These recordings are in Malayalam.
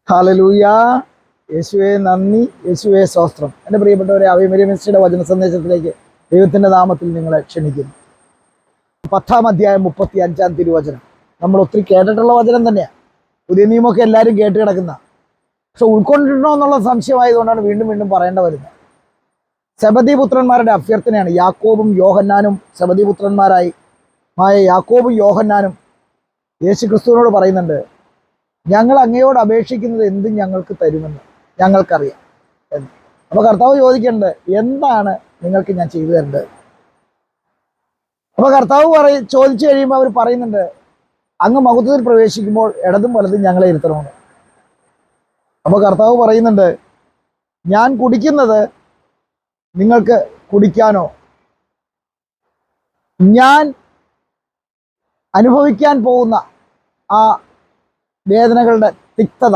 ഹല്ലേലൂയ. യേശുവേ നന്ദി, യേശുവേ സ്തോത്രം. എൻ്റെ പ്രിയപ്പെട്ടവരെ, അവിമരിയ മിനിസ്ട്രിയുടെ വചന സന്ദേശത്തിലേക്ക് ദൈവത്തിൻ്റെ നാമത്തിൽ നിങ്ങളെ ക്ഷണിക്കുന്നു. 10-ാം അധ്യായം 35-ാം തിരുവചനം നമ്മൾ ഒത്തിരി കേട്ടിട്ടുള്ള വചനം തന്നെയാണ്. പുതിയ നിയമമൊക്കെ എല്ലാവരും കേട്ട് കിടക്കുന്ന, പക്ഷെ ഉൾക്കൊണ്ടിട്ടുണ്ടോ എന്നുള്ള സംശയമായതുകൊണ്ടാണ് വീണ്ടും വീണ്ടും പറയേണ്ട വരുന്നത്. സെബദി പുത്രന്മാരുടെ അഭ്യർത്ഥനയാണ്. യാക്കോബും യോഹന്നാനും സെബദി പുത്രന്മാരായി യാക്കോബും യോഹന്നാനും യേശു ക്രിസ്തുവിനോട് പറയുന്നുണ്ട്, ഞങ്ങൾ അങ്ങയോട് അപേക്ഷിക്കുന്നത് എന്തും ഞങ്ങൾക്ക് തരുമെന്ന് ഞങ്ങൾക്കറിയാം എന്ന്. അപ്പോൾ കർത്താവ് ചോദിക്കേണ്ടത്, എന്താണ് നിങ്ങൾക്ക് ഞാൻ ചെയ്തു തരേണ്ടത്? അപ്പോൾ കർത്താവ് ചോദിച്ചു കഴിയുമ്പോൾ അവർ പറയുന്നുണ്ട്, അങ്ങ് മഹത്വത്തിൽ പ്രവേശിക്കുമ്പോൾ ഇടതും വലതും ഞങ്ങളെ ഇരുത്തണമെന്ന്. അപ്പോൾ കർത്താവ് പറയുന്നുണ്ട്, ഞാൻ കുടിക്കുന്നത് നിങ്ങൾക്ക് കുടിക്കാനോ, ഞാൻ അനുഭവിക്കാൻ പോകുന്ന ആ വേദനകളുടെ തിക്തത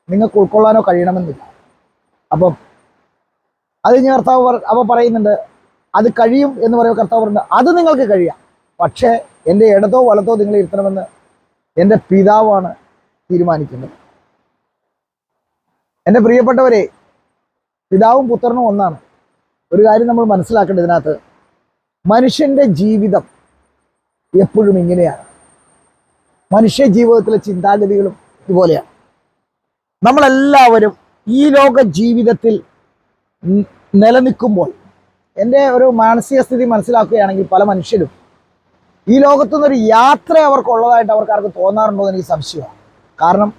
നിങ്ങൾക്ക് ഉൾക്കൊള്ളാനോ കഴിയണമെന്നില്ല. അപ്പം അത് കഴിഞ്ഞ് കർത്താവ് അപ്പോൾ പറയുന്നുണ്ട്, അത് കഴിയും എന്ന് പറയുമ്പോൾ കർത്താവ് പറയുന്നത്, അത് നിങ്ങൾക്ക് കഴിയാം, പക്ഷേ എൻ്റെ ഇടതോ വലത്തോ നിങ്ങൾ ഇരുത്തണമെന്ന് എൻ്റെ പിതാവാണ് തീരുമാനിക്കുന്നത്. എൻ്റെ പ്രിയപ്പെട്ടവരെ, പിതാവും പുത്രനും ഒന്നാണ്. ഒരു കാര്യം നമ്മൾ മനസ്സിലാക്കേണ്ടത്, ഇതിനകത്ത് മനുഷ്യൻ്റെ ജീവിതം എപ്പോഴും ഇങ്ങനെയാണ്. മനുഷ്യ ജീവിതത്തിലെ ചിന്താഗതികളും ഇതുപോലെയാണ്. നമ്മളെല്ലാവരും ഈ ലോക ജീവിതത്തിൽ നിലനിൽക്കുമ്പോൾ, എൻ്റെ ഒരു മാനസിക സ്ഥിതി മനസ്സിലാക്കുകയാണെങ്കിൽ, പല മനുഷ്യരും ഈ ലോകത്തുനിന്നൊരു യാത്ര അവർക്കുള്ളതായിട്ട് അവർക്കാർക്ക് തോന്നാറുണ്ടോ എന്ന് എനിക്ക് സംശയമാണ്. കാരണം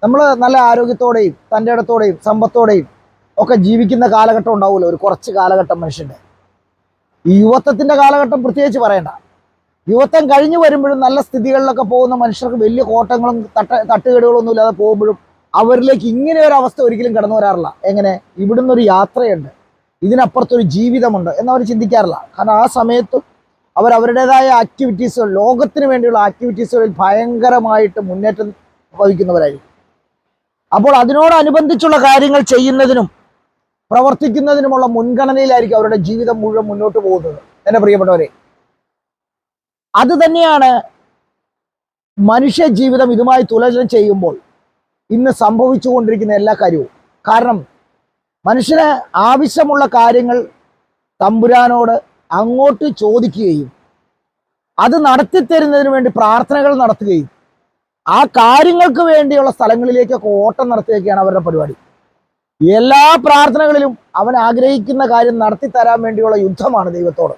നമ്മൾ നല്ല ആരോഗ്യത്തോടെയും തൻ്റെ ഇടത്തോടെയും സമ്പത്തോടെയും ഒക്കെ ജീവിക്കുന്ന കാലഘട്ടം ഉണ്ടാവുമല്ലോ, ഒരു കുറച്ച് കാലഘട്ടം മനുഷ്യൻ്റെ. ഈ യുവത്വത്തിൻ്റെ കാലഘട്ടം പ്രത്യേകിച്ച് പറയണ്ട. യുവത്വം കഴിഞ്ഞു വരുമ്പോഴും നല്ല സ്ഥിതികളിലൊക്കെ പോകുന്ന മനുഷ്യർക്ക് വലിയ കോട്ടങ്ങളും തട്ടുകേടുകളൊന്നും ഇല്ലാതെ പോകുമ്പോഴും അവരിലേക്ക് ഇങ്ങനെ ഒരു അവസ്ഥ ഒരിക്കലും കടന്നു വരാറില്ല. എങ്ങനെ? ഇവിടുന്ന് ഒരു യാത്രയുണ്ട്, ഇതിനപ്പുറത്തൊരു ജീവിതമുണ്ട് എന്നവർ ചിന്തിക്കാറില്ല. കാരണം ആ സമയത്തും അവരവരുടേതായ ആക്ടിവിറ്റീസുകൾ, ലോകത്തിന് വേണ്ടിയുള്ള ആക്ടിവിറ്റീസുകളിൽ ഭയങ്കരമായിട്ട് മുന്നേറ്റം വഹിക്കുന്നവരായിരിക്കും. അപ്പോൾ അതിനോടനുബന്ധിച്ചുള്ള കാര്യങ്ങൾ ചെയ്യുന്നതിനും പ്രവർത്തിക്കുന്നതിനുമുള്ള മുൻഗണനയിലായിരിക്കും അവരുടെ ജീവിതം മുഴുവൻ മുന്നോട്ട് പോകുന്നത്. എൻ്റെ പ്രിയപ്പെട്ടവരെ, അത് തന്നെയാണ് മനുഷ്യ ജീവിതം ഇതുമായി തുലനം ചെയ്യുമ്പോൾ ഇന്ന് സംഭവിച്ചുകൊണ്ടിരിക്കുന്ന എല്ലാ കാര്യവും. കാരണം മനുഷ്യന് ആവശ്യമുള്ള കാര്യങ്ങൾ തമ്പുരാനോട് അങ്ങോട്ട് ചോദിക്കുകയും അത് നടത്തിത്തരുന്നതിന് വേണ്ടി പ്രാർത്ഥനകൾ നടത്തുകയും ആ കാര്യങ്ങൾക്ക് വേണ്ടിയുള്ള സ്ഥലങ്ങളിലേക്കൊക്കെ ഓട്ടം നടത്തുകയൊക്കെയാണ് അവരുടെ പരിപാടി. എല്ലാ പ്രാർത്ഥനകളിലും അവൻ ആഗ്രഹിക്കുന്ന കാര്യം നടത്തിത്തരാൻ വേണ്ടിയുള്ള യുദ്ധമാണ് ദൈവത്തോട്.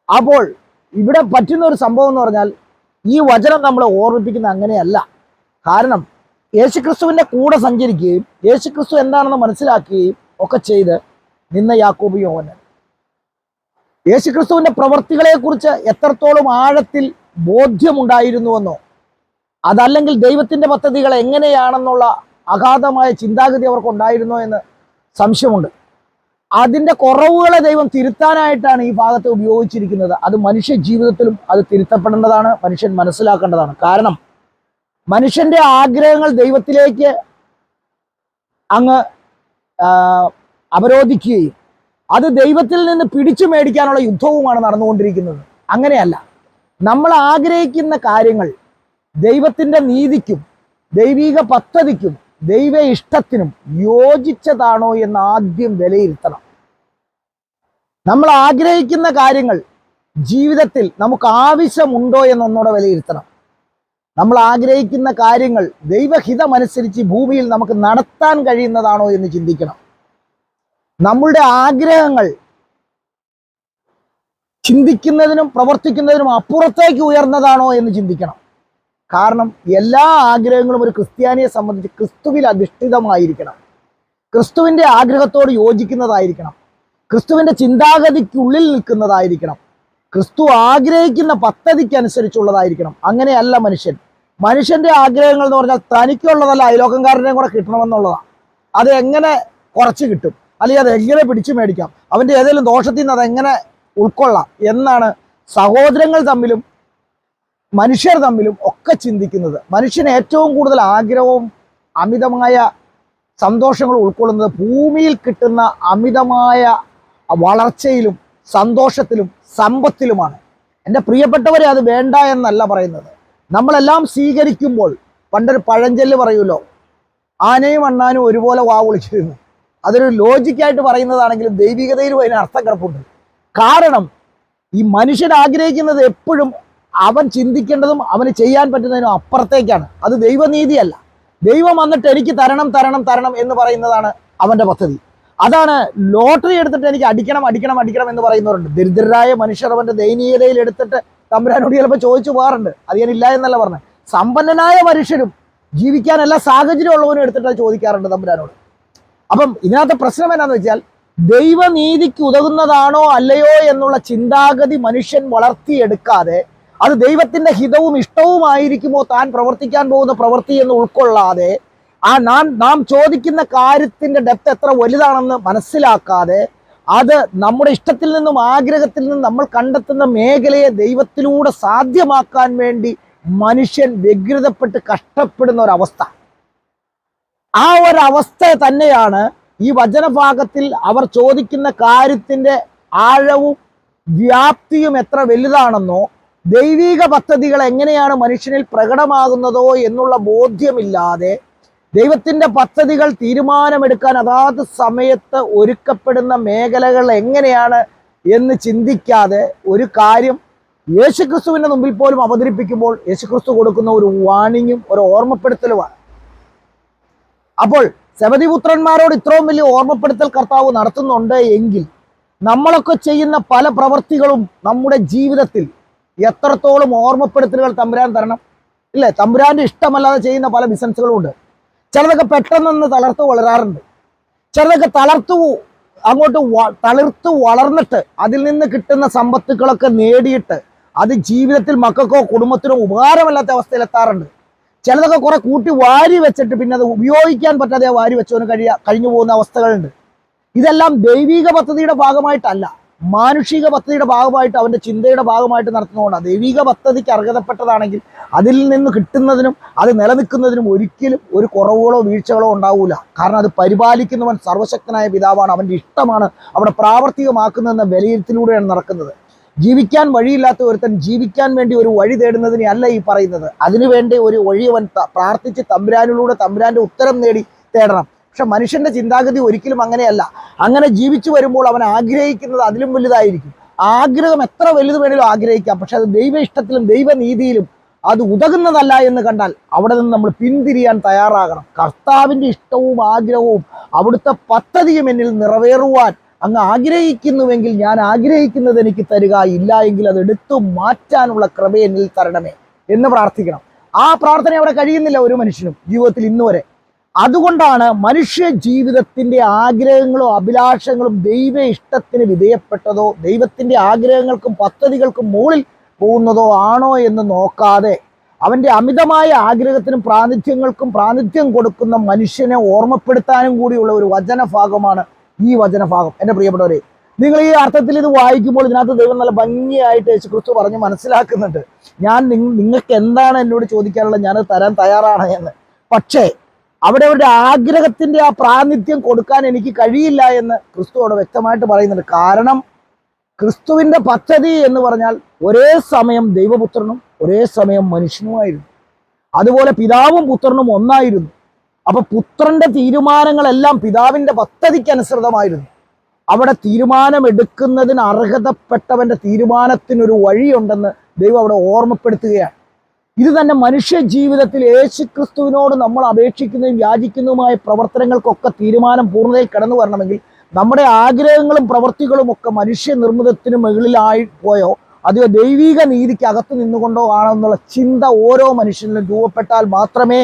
അപ്പോൾ ഇവിടെ പറ്റുന്ന ഒരു സംഭവം എന്ന് പറഞ്ഞാൽ, ഈ വചനം നമ്മളെ ഓർമ്മിപ്പിക്കുന്ന അങ്ങനെയല്ല. കാരണം യേശുക്രിസ്തുവിൻ്റെ കൂടെ സഞ്ചരിക്കുകയും യേശുക്രിസ്തു എന്താണെന്ന് മനസ്സിലാക്കുകയും ഒക്കെ ചെയ്ത് നിന്ന യാക്കോബ് യോഹന്നാൻ യേശുക്രിസ്തുവിൻ്റെ പ്രവൃത്തികളെക്കുറിച്ച് എത്രത്തോളം ആഴത്തിൽ ബോധ്യമുണ്ടായിരുന്നുവെന്നോ, അതല്ലെങ്കിൽ ദൈവത്തിൻ്റെ പദ്ധതികൾ എങ്ങനെയാണെന്നുള്ള അഗാധമായ ചിന്താഗതി അവർക്കുണ്ടായിരുന്നോ എന്ന് സംശയമുണ്ട്. അതിൻ്റെ കുറവുകളെ ദൈവം തിരുത്താനായിട്ടാണ് ഈ ഭാഗത്ത് ഉപയോഗിച്ചിരിക്കുന്നത്. അത് മനുഷ്യ ജീവിതത്തിലും അത് തിരുത്തപ്പെടേണ്ടതാണ്, മനുഷ്യൻ മനസ്സിലാക്കേണ്ടതാണ്. കാരണം മനുഷ്യൻ്റെ ആഗ്രഹങ്ങൾ ദൈവത്തിലേക്ക് അങ്ങ് അവരോധിക്കുകയും അത് ദൈവത്തിൽ നിന്ന് പിടിച്ചു മേടിക്കാനുള്ള യുദ്ധവുമാണ് നടന്നുകൊണ്ടിരിക്കുന്നത്. അങ്ങനെയല്ല, നമ്മൾ ആഗ്രഹിക്കുന്ന കാര്യങ്ങൾ ദൈവത്തിൻ്റെ നീതിക്കും ദൈവിക പദ്ധതിക്കും ദൈവ ഇഷ്ടത്തിനും യോജിച്ചതാണോ എന്ന് ആദ്യം വിലയിരുത്തണം. നമ്മൾ ആഗ്രഹിക്കുന്ന കാര്യങ്ങൾ ജീവിതത്തിൽ നമുക്ക് ആവശ്യമുണ്ടോ എന്നൊന്നുകൂടെ വിലയിരുത്തണം. നമ്മൾ ആഗ്രഹിക്കുന്ന കാര്യങ്ങൾ ദൈവഹിതമനുസരിച്ച് ഭൂമിയിൽ നമുക്ക് നടത്താൻ കഴിയുന്നതാണോ എന്ന് ചിന്തിക്കണം. നമ്മളുടെ ആഗ്രഹങ്ങൾ ചിന്തിക്കുന്നതിനും പ്രവർത്തിക്കുന്നതിനും അപ്പുറത്തേക്ക് ഉയർന്നതാണോ എന്ന് ചിന്തിക്കണം. കാരണം എല്ലാ ആഗ്രഹങ്ങളും ഒരു ക്രിസ്ത്യാനിയെ സംബന്ധിച്ച് ക്രിസ്തുവിൽ അധിഷ്ഠിതമായിരിക്കണം, ക്രിസ്തുവിൻ്റെ ആഗ്രഹത്തോട് യോജിക്കുന്നതായിരിക്കണം, ക്രിസ്തുവിൻ്റെ ചിന്താഗതിക്കുള്ളിൽ നിൽക്കുന്നതായിരിക്കണം, ക്രിസ്തു ആഗ്രഹിക്കുന്ന പദ്ധതിക്കനുസരിച്ചുള്ളതായിരിക്കണം. അങ്ങനെയല്ല മനുഷ്യൻ്റെ ആഗ്രഹങ്ങൾ എന്ന് പറഞ്ഞാൽ തനിക്കുള്ളതല്ല, അയലോക്കംകാരനെയും കൂടെ കിട്ടണമെന്നുള്ളതാണ്. അത് എങ്ങനെ കുറച്ച് കിട്ടും, അല്ലെങ്കിൽ അത് എങ്ങനെ പിടിച്ചു മേടിക്കാം, അവൻ്റെ ഏതെങ്കിലും ദോഷത്തിൽ നിന്ന് അതെങ്ങനെ ഉൾക്കൊള്ളാം എന്നാണ് സഹോദരങ്ങൾ തമ്മിലും മനുഷ്യർ തമ്മിലും ഒക്കെ ചിന്തിക്കുന്നത്. മനുഷ്യന് ഏറ്റവും കൂടുതൽ ആഗ്രഹവും അമിതമായ സന്തോഷങ്ങൾ ഉൾക്കൊള്ളുന്നത് ഭൂമിയിൽ കിട്ടുന്ന അമിതമായ വളർച്ചയിലും സന്തോഷത്തിലും സമ്പത്തിലുമാണ്. എൻ്റെ പ്രിയപ്പെട്ടവരെ, അത് വേണ്ട എന്നല്ല പറയുന്നത്. നമ്മളെല്ലാം സ്വീകരിക്കുമ്പോൾ, പണ്ടൊരു പഴഞ്ചൊല്ല് പറയുമല്ലോ, ആനയും അണ്ണാനും ഒരുപോലെ വാ വിളിച്ചിരുന്നു. അതൊരു ലോജിക്കായിട്ട് പറയുന്നതാണെങ്കിലും ദൈവികതയിലും അതിന് അർത്ഥം കിടപ്പുണ്ട്. കാരണം ഈ മനുഷ്യൻ ആഗ്രഹിക്കുന്നത് എപ്പോഴും അവൻ ചിന്തിക്കേണ്ടതും അവന് ചെയ്യാൻ പറ്റുന്നതിനും അപ്പുറത്തേക്കാണ്. അത് ദൈവനീതിയല്ല. ദൈവം വന്നിട്ട് എനിക്ക് തരണം തരണം തരണം എന്ന് പറയുന്നതാണ് അവന്റെ പദ്ധതി. അതാണ് ലോട്ടറി എടുത്തിട്ട് എനിക്ക് അടിക്കണം അടിക്കണം അടിക്കണം എന്ന് പറയുന്നവരുണ്ട്. ദരിദ്രരായ മനുഷ്യർ അവന്റെ ദയനീയതയിൽ എടുത്തിട്ട് തമ്പുരാനോട് ചിലപ്പോൾ ചോദിച്ചു പോകാറുണ്ട്. അത് ഞാനില്ല എന്നല്ല പറഞ്ഞത്. സമ്പന്നനായ മനുഷ്യരും ജീവിക്കാൻ എല്ലാ സാഹചര്യം ഉള്ളവനും എടുത്തിട്ട് ചോദിക്കാറുണ്ട് തമ്പുരാനോട്. അപ്പം ഇതിനകത്ത് പ്രശ്നം എന്നാന്ന് വെച്ചാൽ ദൈവനീതിക്ക് ഉതകുന്നതാണോ അല്ലയോ എന്നുള്ള ചിന്താഗതി മനുഷ്യൻ വളർത്തിയെടുക്കാതെ, അത് ദൈവത്തിന്റെ ഹിതവും ഇഷ്ടവുമായിരിക്കുമോ താൻ പ്രവർത്തിക്കാൻ പോകുന്ന പ്രവൃത്തി എന്ന് ഉൾക്കൊള്ളാതെ, നാം ചോദിക്കുന്ന കാര്യത്തിന്റെ ഡെപ്ത് എത്ര വലുതാണെന്ന് മനസ്സിലാക്കാതെ, അത് നമ്മുടെ ഇഷ്ടത്തിൽ നിന്നും ആഗ്രഹത്തിൽ നിന്നും നമ്മൾ കണ്ടെത്തുന്ന മേഖലയെ ദൈവത്തിലൂടെ സാധ്യമാക്കാൻ വേണ്ടി മനുഷ്യൻ വ്യഗ്രതപ്പെട്ട് കഷ്ടപ്പെടുന്ന ഒരവസ്ഥ. ആ ഒരവസ്ഥ തന്നെയാണ് ഈ വചനഭാഗത്തിൽ അവർ ചോദിക്കുന്ന കാര്യത്തിന്റെ ആഴവും വ്യാപ്തിയും എത്ര വലുതാണെന്നോ, ദൈവിക പദ്ധതികൾ എങ്ങനെയാണ് മനുഷ്യനിൽ പ്രകടമാകുന്നതോ എന്നുള്ള ബോധ്യമില്ലാതെ, ദൈവത്തിന്റെ പദ്ധതികൾ തീരുമാനമെടുക്കാൻ അതാത് സമയത്ത് ഒരുക്കപ്പെടുന്ന മേഖലകൾ എങ്ങനെയാണ് എന്ന് ചിന്തിക്കാതെ ഒരു കാര്യം യേശുക്രിസ്തുവിന്റെ മുമ്പിൽ പോലും അവതരിപ്പിക്കുമ്പോൾ യേശുക്രിസ്തു കൊടുക്കുന്ന ഒരു വാണിങ്ങും ഒരു ഓർമ്മപ്പെടുത്തലുമാണ്. അപ്പോൾ സെബദിപുത്രന്മാരോട് ഇത്രയും വലിയ ഓർമ്മപ്പെടുത്തൽ കർത്താവ് നടത്തുന്നുണ്ട് എങ്കിൽ നമ്മളൊക്കെ ചെയ്യുന്ന പല പ്രവൃത്തികളും നമ്മുടെ ജീവിതത്തിൽ എത്രത്തോളം ഓർമ്മപ്പെടുത്തലുകൾ തമ്പുരാൻ തരണം? ഇല്ലേ? തമ്പുരാന്റെ ഇഷ്ടമല്ലാതെ ചെയ്യുന്ന പല ബിസിനസ്സുകളും ഉണ്ട്. ചിലതൊക്കെ പെട്ടെന്ന് തളർത്ത് വളരാറുണ്ട്. ചിലതൊക്കെ തളിർത്ത് വളർന്നിട്ട് അതിൽ നിന്ന് കിട്ടുന്ന സമ്പത്തുകളൊക്കെ നേടിയിട്ട് അത് ജീവിതത്തിൽ മക്കൾക്കോ കുടുംബത്തിനോ ഉപകാരമല്ലാത്ത അവസ്ഥയിലെത്താറുണ്ട്. ചിലതൊക്കെ കുറെ കൂട്ടി വാരി വെച്ചിട്ട് പിന്നെ അത് ഉപയോഗിക്കാൻ പറ്റാതെ വാരി വെച്ചവന് കഴിഞ്ഞു പോകുന്ന അവസ്ഥകളുണ്ട്. ഇതെല്ലാം ദൈവിക പദ്ധതിയുടെ ഭാഗമായിട്ടല്ല, മാനുഷിക പദ്ധതിയുടെ ഭാഗമായിട്ട് അവന്റെ ചിന്തയുടെ ഭാഗമായിട്ട് നടത്തുന്നതുകൊണ്ടാണ്. ദൈവിക പദ്ധതിക്ക് അർഹതപ്പെട്ടതാണെങ്കിൽ അതിൽ നിന്ന് കിട്ടുന്നതിനും അത് നിലനിൽക്കുന്നതിനും ഒരിക്കലും ഒരു കുറവുകളോ വീഴ്ചകളോ ഉണ്ടാവൂല. കാരണം അത് പരിപാലിക്കുന്നവൻ സർവശക്തനായ പിതാവാണ്. അവന്റെ ഇഷ്ടമാണ് അവിടെ പ്രാവർത്തികമാക്കുന്നതെന്ന വിലയിരുത്തലിലൂടെയാണ് നടക്കുന്നത്. ജീവിക്കാൻ വഴിയില്ലാത്ത ഒരുത്തൻ ജീവിക്കാൻ വേണ്ടി ഒരു വഴി തേടുന്നതിനെ അല്ല ഈ പറയുന്നത്. അതിനുവേണ്ടി ഒരു വഴി അവൻ പ്രാർത്ഥിച്ച് തമ്പുരാനിലൂടെ തമ്പുരാന്റെ ഉത്തരം നേടി തേടണം. പക്ഷെ മനുഷ്യന്റെ ചിന്താഗതി ഒരിക്കലും അങ്ങനെയല്ല. അങ്ങനെ ജീവിച്ചു വരുമ്പോൾ അവൻ ആഗ്രഹിക്കുന്നത് അതിലും വലുതായിരിക്കും. ആഗ്രഹം എത്ര വലുത് വേണമെങ്കിലും ആഗ്രഹിക്കാം, പക്ഷെ അത് ദൈവ ഇഷ്ടത്തിലും ദൈവനീതിയിലും അത് ഉതകുന്നതല്ല എന്ന് കണ്ടാൽ അവിടെ നിന്ന് നമ്മൾ പിന്തിരിയാൻ തയ്യാറാകണം. കർത്താവിന്റെ ഇഷ്ടവും ആഗ്രഹവും അവിടുത്തെ പദ്ധതിയും എന്നിൽ നിറവേറുവാൻ അങ്ങ് ആഗ്രഹിക്കുന്നുവെങ്കിൽ ഞാൻ ആഗ്രഹിക്കുന്നത് എനിക്ക് തരിക, ഇല്ല എങ്കിൽ അത് എടുത്തു മാറ്റാനുള്ള കൃപ എന്നിൽ തരണമേ എന്ന് പ്രാർത്ഥിക്കണം. ആ പ്രാർത്ഥന അവിടെ കഴിയുന്നില്ല ഒരു മനുഷ്യനും ജീവിതത്തിൽ ഇന്ന് വരെ. അതുകൊണ്ടാണ് മനുഷ്യ ജീവിതത്തിന്റെ ആഗ്രഹങ്ങളും അഭിലാഷങ്ങളും ദൈവ ഇഷ്ടത്തിന് വിധേയപ്പെട്ടതോ ദൈവത്തിന്റെ ആഗ്രഹങ്ങൾക്കും പദ്ധതികൾക്കും മുകളിൽ പോകുന്നതോ ആണോ എന്ന് നോക്കാതെ അവന്റെ അമിതമായ ആഗ്രഹത്തിനും പ്രാതിനിധ്യങ്ങൾക്കും പ്രാതിനിധ്യം കൊടുക്കുന്ന മനുഷ്യനെ ഓർമ്മപ്പെടുത്താനും കൂടിയുള്ള ഒരു വചനഭാഗമാണ് ഈ വചനഭാഗം. എൻ്റെ പ്രിയപ്പെട്ടവരെ, നിങ്ങൾ ഈ അർത്ഥത്തിൽ ഇത് വായിക്കുമ്പോൾ ഇതിനകത്ത് ദൈവം നല്ല ഭംഗിയായിട്ട് യേശുക്രിസ്തു പറഞ്ഞ് മനസ്സിലാക്കുന്നുണ്ട്. ഞാൻ നിങ്ങൾക്ക് എന്താണ് എന്നോട് ചോദിക്കാനുള്ളത്, ഞാനത് തരാൻ തയ്യാറാണ് എന്ന്. പക്ഷേ അവിടെ ഒരു ആഗ്രഹത്തിന്റെ ആ പ്രാതിനിധ്യം കൊടുക്കാൻ എനിക്ക് കഴിയില്ല എന്ന് ക്രിസ്തു അവിടെ വ്യക്തമായിട്ട് പറയുന്നുണ്ട്. കാരണം ക്രിസ്തുവിന്റെ പദ്ധതി എന്ന് പറഞ്ഞാൽ ഒരേ സമയം ദൈവപുത്രനും ഒരേ സമയം മനുഷ്യനുമായിരുന്നു. അതുപോലെ പിതാവും പുത്രനും ഒന്നായിരുന്നു. അപ്പൊ പുത്രന്റെ തീരുമാനങ്ങളെല്ലാം പിതാവിന്റെ പദ്ധതിക്ക് അനുസൃതമായിരുന്നു. അവിടെ തീരുമാനമെടുക്കുന്നതിന് അർഹതപ്പെട്ടവന്റെ തീരുമാനത്തിനൊരു വഴിയുണ്ടെന്ന് ദൈവം അവിടെ ഓർമ്മപ്പെടുത്തുകയാണ്. ഇത് തന്നെ മനുഷ്യ ജീവിതത്തിൽ യേശുക്രിസ്തുവിനോട് നമ്മൾ അപേക്ഷിക്കുന്നതും യാചിക്കുന്നതുമായ പ്രവർത്തനങ്ങൾക്കൊക്കെ തീരുമാനം പൂർണ്ണതയിൽ കടന്നു വരണമെങ്കിൽ നമ്മുടെ ആഗ്രഹങ്ങളും പ്രവൃത്തികളും ഒക്കെ മനുഷ്യ നിർമ്മിതത്തിന് മുകളിലായി പോയോ അതെയോ ദൈവിക നീതിക്ക് അകത്ത് നിന്നുകൊണ്ടോ ആണെന്നുള്ള ചിന്ത ഓരോ മനുഷ്യനിലും രൂപപ്പെട്ടാൽ മാത്രമേ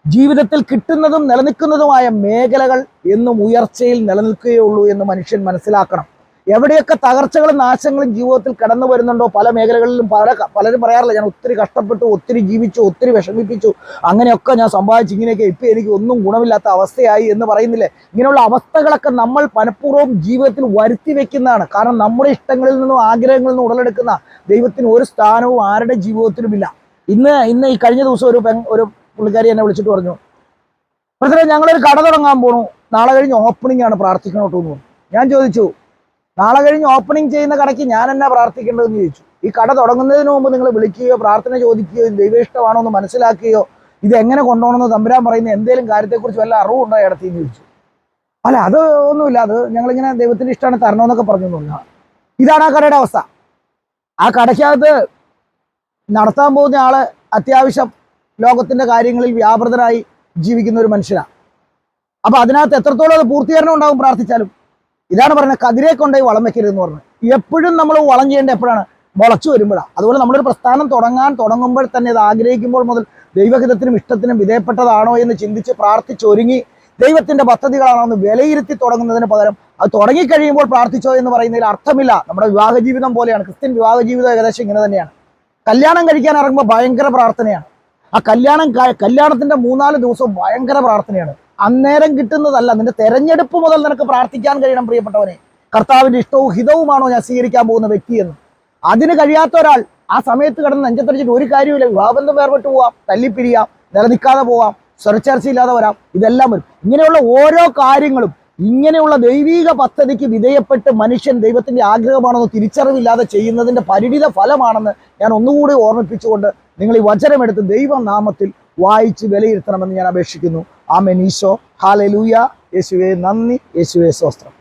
ജീവിതത്തിൽ കിട്ടുന്നതും നിലനിൽക്കുന്നതുമായ മേഖലകൾ എന്നും ഉയർച്ചയിൽ നിലനിൽക്കുകയുള്ളൂ എന്ന് മനുഷ്യൻ മനസ്സിലാക്കണം. എവിടെയൊക്കെ തകർച്ചകളും നാശങ്ങളും ജീവിതത്തിൽ കടന്നു വരുന്നുണ്ടോ പല മേഖലകളിലും പലരും പറയാറില്ല, ഞാൻ ഒത്തിരി കഷ്ടപ്പെട്ടു, ഒത്തിരി ജീവിച്ചു, ഒത്തിരി വിഷമിപ്പിച്ചു, അങ്ങനെയൊക്കെ ഞാൻ സമ്പാദിച്ചു, ഇങ്ങനെയൊക്കെ ഇപ്പം എനിക്ക് ഒന്നും ഗുണമില്ലാത്ത അവസ്ഥയായി എന്ന് പറയുന്നില്ലേ. ഇങ്ങനെയുള്ള അവസ്ഥകളൊക്കെ നമ്മൾ മനഃപൂർവ്വം ജീവിതത്തിൽ വരുത്തി വെക്കുന്നതാണ്. കാരണം നമ്മുടെ ഇഷ്ടങ്ങളിൽ നിന്നും ആഗ്രഹങ്ങളിൽ നിന്നും ഉടലെടുക്കുന്ന ദൈവത്തിന് ഒരു സ്ഥാനവും ആരുടെ ജീവിതത്തിലുമില്ല. ഇന്ന് ഈ കഴിഞ്ഞ ദിവസം ഒരു പുള്ളിക്കാരി എന്നെ വിളിച്ചിട്ട് പറഞ്ഞു, പ്രശ്നം ഞങ്ങളൊരു കട തുടങ്ങാൻ പോണു, നാളെ കഴിഞ്ഞ് ഓപ്പണിംഗ് ആണ്, പ്രാർത്ഥിക്കണോട്ടോ എന്ന് പറഞ്ഞു. ഞാൻ ചോദിച്ചു, നാളെ കഴിഞ്ഞ് ഓപ്പണിംഗ് ചെയ്യുന്ന കടയ്ക്ക് ഞാൻ എന്നാ പ്രാർത്ഥിക്കേണ്ടതെന്ന് ചോദിച്ചു. ഈ കട തുടങ്ങുന്നതിന് മുമ്പ് നിങ്ങൾ വിളിക്കുകയോ പ്രാർത്ഥന ചോദിക്കുകയോ ദൈവ ഇഷ്ടമാണോ എന്ന് മനസ്സിലാക്കുകയോ ഇത് എങ്ങനെ കൊണ്ടുപോകണമെന്ന് തമ്പുരാൻ പറയുന്ന എന്തെങ്കിലും കാര്യത്തെക്കുറിച്ച് വല്ല അറിവുണ്ടോ ഇടത്തിന്ന് ചോദിച്ചു. അല്ല, അത് ഒന്നുമില്ല, അത് ഞങ്ങളിങ്ങനെ ദൈവത്തിന്റെ ഇഷ്ടമാണ് തരണമെന്നൊക്കെ പറഞ്ഞൊന്നുമില്ല. ഇതാണ് ആ കടയുടെ അവസ്ഥ. ആ കടയ്ക്കകത്ത് നടത്താൻ പോകുന്ന ആള് അത്യാവശ്യം ലോകത്തിന്റെ കാര്യങ്ങളിൽ വ്യാപൃതരായി ജീവിക്കുന്ന ഒരു മനുഷ്യനാണ്. അപ്പൊ അതിനകത്ത് എത്രത്തോളം അത് പൂർത്തീകരണം ഉണ്ടാവും പ്രാർത്ഥിച്ചാലും. ഇതാണ് പറയുന്നത്, കതിരെ കൊണ്ടുപോയി വളം വെക്കരുത് എന്ന് പറഞ്ഞത്. എപ്പോഴും നമ്മൾ വളം ചെയ്യേണ്ട എപ്പോഴാണ്? മുളച്ചു വരുമ്പോഴാണ്. അതുപോലെ നമ്മളൊരു പ്രസ്ഥാനം തുടങ്ങുമ്പോൾ തന്നെ അത് ആഗ്രഹിക്കുമ്പോൾ മുതൽ ദൈവഹിതത്തിനും ഇഷ്ടത്തിനും വിധേയപ്പെട്ടതാണോ എന്ന് ചിന്തിച്ച് പ്രാർത്ഥിച്ചൊരുങ്ങി ദൈവത്തിന്റെ പദ്ധതികളാണോ എന്ന് വിലയിരുത്തി തുടങ്ങുന്നതിന് പകരം അത് തുടങ്ങിക്കഴിയുമ്പോൾ പ്രാർത്ഥിച്ചോ എന്ന് പറയുന്നതിൽ അർത്ഥമില്ല. നമ്മുടെ വിവാഹ ജീവിതം പോലെയാണ്. ക്രിസ്ത്യൻ വിവാഹ ജീവിതം ഏകദേശം ഇങ്ങനെ തന്നെയാണ്. കല്യാണം കഴിക്കാൻ ഇറങ്ങുമ്പോൾ ഭയങ്കര പ്രാർത്ഥനയാണ്. ആ കല്യാണത്തിന്റെ 3-4 ദിവസവും ഭയങ്കര പ്രാർത്ഥനയാണ്. അന്നേരം കിട്ടുന്നതല്ല, നിന്റെ തെരഞ്ഞെടുപ്പ് മുതൽ നിനക്ക് പ്രാർത്ഥിക്കാൻ കഴിയണം. പ്രിയപ്പെട്ടവനെ, കർത്താവിന്റെ ഇഷ്ടവും ഹിതവുമാണോ ഞാൻ സ്വീകരിക്കാൻ പോകുന്ന വ്യക്തിയെന്ന്. അതിന് കഴിയാത്ത ഒരാൾ ആ സമയത്ത് കിടന്ന് നെഞ്ചത്തടിച്ചിട്ട് ഒരു കാര്യമില്ല. വിവാഹബന്ധം വേർപെട്ട് പോവാം, തല്ലിപ്പിരിയാം, നിലനിൽക്കാതെ പോവാം, സ്വരച്ചേർച്ചയില്ലാതെ വരാം, ഇതെല്ലാം വരും. ഇങ്ങനെയുള്ള ഓരോ കാര്യങ്ങളും ഇങ്ങനെയുള്ള ദൈവീക പദ്ധതിക്ക് വിധേയപ്പെട്ട് മനുഷ്യൻ ദൈവത്തിന്റെ ആഗ്രഹമാണെന്ന് തിരിച്ചറിവില്ലാതെ ചെയ്യുന്നതിന്റെ പരിണിത ഫലമാണെന്ന് ഞാൻ ഒന്നുകൂടി ഓർമ്മിപ്പിച്ചുകൊണ്ട് നിങ്ങൾ ഈ വചനമെടുത്ത് ദൈവനാമത്തിൽ വായിച്ച് വിലയിരുത്തണമെന്ന് ഞാൻ അപേക്ഷിക്കുന്നു. ആമേൻ. ഈശോ ഹാലലൂയ. യേശുവേ നന്ദി, യേശുവേ സ്തോത്രം.